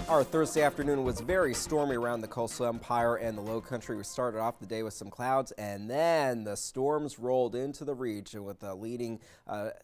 Our Thursday afternoon was very stormy around the coastal empire and the low country. We started off the day with some clouds, and then the storms rolled into the region with a leading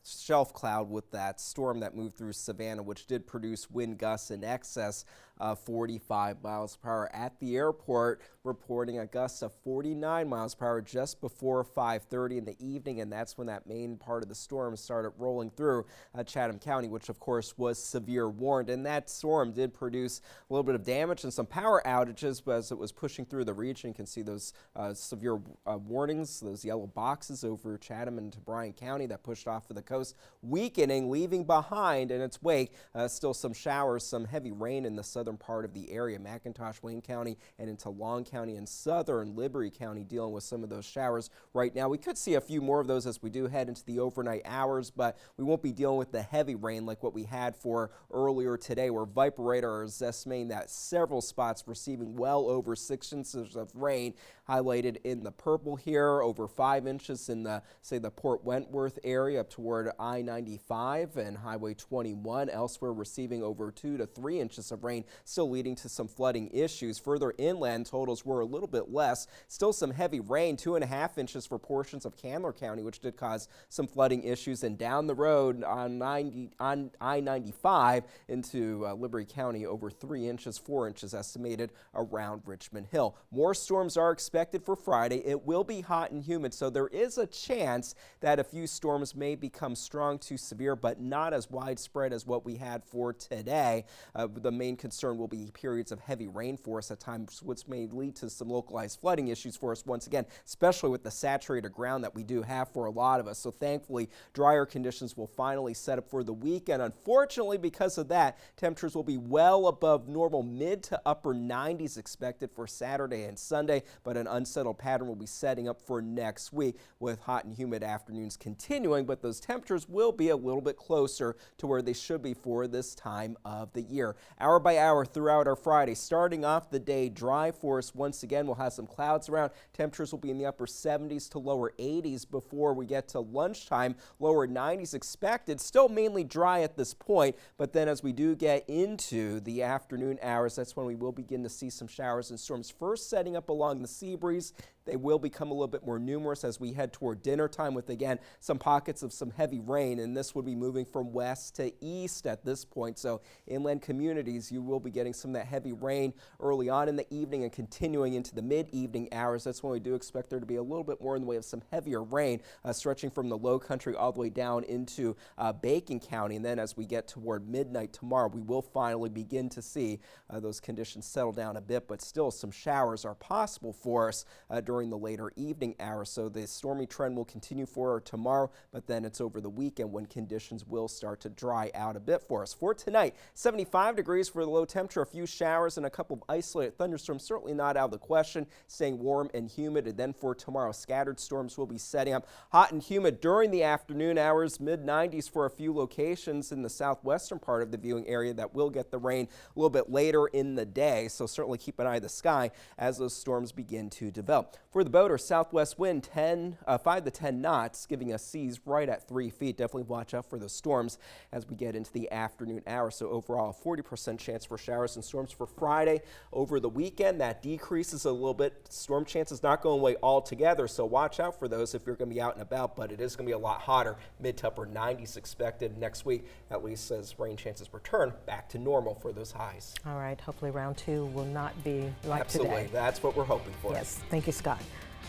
shelf cloud with that storm that moved through Savannah, which did produce wind gusts in excess of 45 miles per hour. At the airport, reporting a gust of 49 miles per hour just before 5:30 in the evening, and that's when that main part of the storm started rolling through Chatham County, which of course was severe warned. And that storm did produce a little bit of damage and some power outages, but as it was pushing through the region, you can see those severe warnings, those yellow boxes over Chatham and to Bryan County that pushed off of the coast, weakening, leaving behind in its wake still some showers, some heavy rain in the southern part of the area. McIntosh, Wayne County, and into Long County and southern Liberty County dealing with some of those showers right now. We could see a few more of those as we do head into the overnight hours, but we won't be dealing with the heavy rain like what we had for earlier today, where Viper Radar is estimating that several spots receiving well over 6 inches of rain, highlighted in the purple here, over 5 inches in the, say, the Port Wentworth area up toward I-95 and Highway 21. Elsewhere receiving over 2 to 3 inches of rain, still leading to some flooding issues. Further inland, totals were a little bit less. Still some heavy rain, 2.5 inches for portions of Candler County, which did cause some flooding issues. And down the road on I-95 into Liberty County, over 3 inches, 4 inches estimated around Richmond Hill. More storms are expected for Friday. It will be hot and humid, so there is a chance that a few storms may become strong to severe, but not as widespread as what we had for today. The main concern will be periods of heavy rain for us at times, which may lead to some localized flooding issues for us once again, especially with the saturated ground that we do have for a lot of us. So thankfully, drier conditions will finally set up for the weekend. Unfortunately, because of that, temperatures will be well above normal, mid to upper 90s expected for Saturday and Sunday, but an unsettled pattern will be setting up for next week with hot and humid afternoons continuing, but those temperatures will be a little bit closer to where they should be for this time of the year. Hour by hour throughout our Friday, starting off the day dry for us once again. We'll have some clouds around. Temperatures will be in the upper 70s to lower 80s before we get to lunchtime. Lower 90s expected. Still mainly dry at this point, but then as we do get into the afternoon hours, that's when we will begin to see some showers and storms first setting up along the sea breeze. They will become a little bit more numerous as we head toward dinner time with, again, some pockets of some heavy rain, and this would be moving from west to east at this point. So inland communities, you will be getting some of that heavy rain early on in the evening and continuing into the mid-evening hours. That's when we do expect there to be a little bit more in the way of some heavier rain stretching from the low country all the way down into Bacon County. And then as we get toward midnight tomorrow, we will finally begin to see those conditions settle down a bit, but still some showers are possible for us during the later evening hours. So the stormy trend will continue for tomorrow, but then it's over the weekend when conditions will start to dry out a bit for us. For tonight, 75 degrees for the low temperature, a few showers and a couple of isolated thunderstorms, certainly not out of the question, staying warm and humid. And then for tomorrow, scattered storms will be setting up, hot and humid during the afternoon hours, mid-90s for a few locations in the southwestern part of the viewing area that will get the rain a little bit later in the day. So certainly keep an eye on the sky as those storms begin to develop. For the boater, southwest wind 5 to 10 knots, giving us seas right at 3 feet. Definitely watch out for those storms as we get into the afternoon hours. So overall, a 40% chance for showers and storms for Friday. Over the weekend, that decreases a little bit. Storm chances not going away altogether, so watch out for those if you're going to be out and about, but it is going to be a lot hotter. Mid to upper 90s expected next week, at least as rain chances return back to normal for those highs. All right, hopefully round 2 will not be like Absolutely. today. That's what we're hoping for. Yes, thank you, Scott.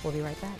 We'll be right back.